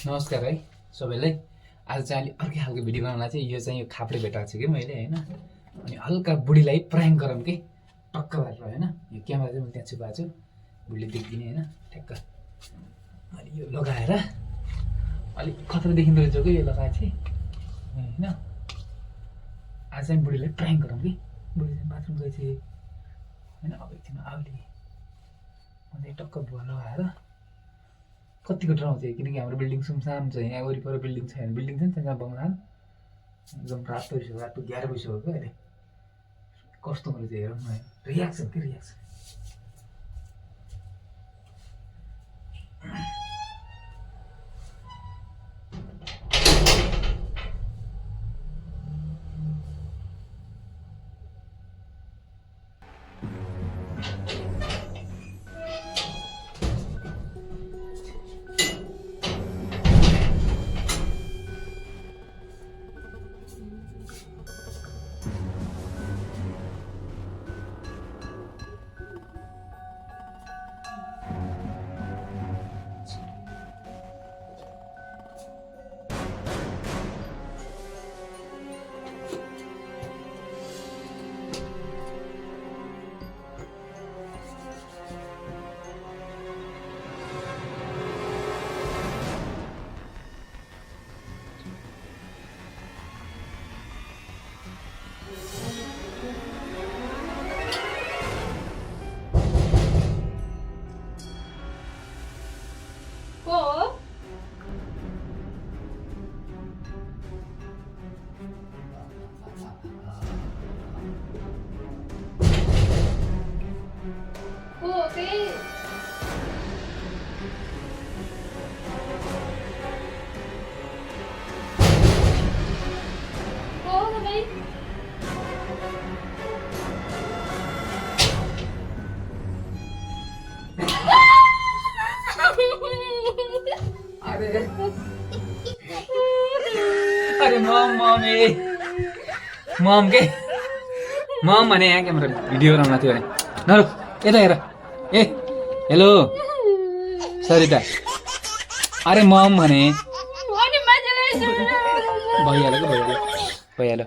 नमस्कार है सबैलाई। आज चाहिँ अलि अर्कै खालको भिडियो बनाउनलाई चाहिँ यो चाहिँ यो खाप्रे भेटाएको छु कि मैले हैन। अनि हल्का बुढीलाई प्राङ्क गरौँ कि टक्क भएर हैन। यो क्यामेरा चाहिँ म त्यहाँ छुपाएको छु, बुढीले देख्दिने हैन। ठ्याक्क अनि यो लगाएर अलि खतरा देखिँदो रहेछ कि यो लगाए चाहिँ हैन। आज चाहिँ बुढीलाई प्राङ्क गरौँ कि। बुढी चाहिँ बाथरुम गएछ हैन। अब एकछिन आउली म चाहिँ टक्क भुवा लगाएर कतिको डराउँछ किनकि हाम्रो बिल्डिङ सुनसान छ। यहाँ वरिपरि बिल्डिङ छैन, बिल्डिङ छ नि त्यहाँ बङ्गाल एकदम रातो रहेछ, रातो 11 बजी हो क्या अहिले। कस्तो हुँदैछ हेरौँ न, रियाक्सन के रियाक्सन। अरे मम के मम भने यहाँ क्यामेरा भिडियो बनाउन थियो भने नरुक यता हेर। ए हेलो सरिता, अरे मम भने भइहाल्यो कि भइहाल्यो।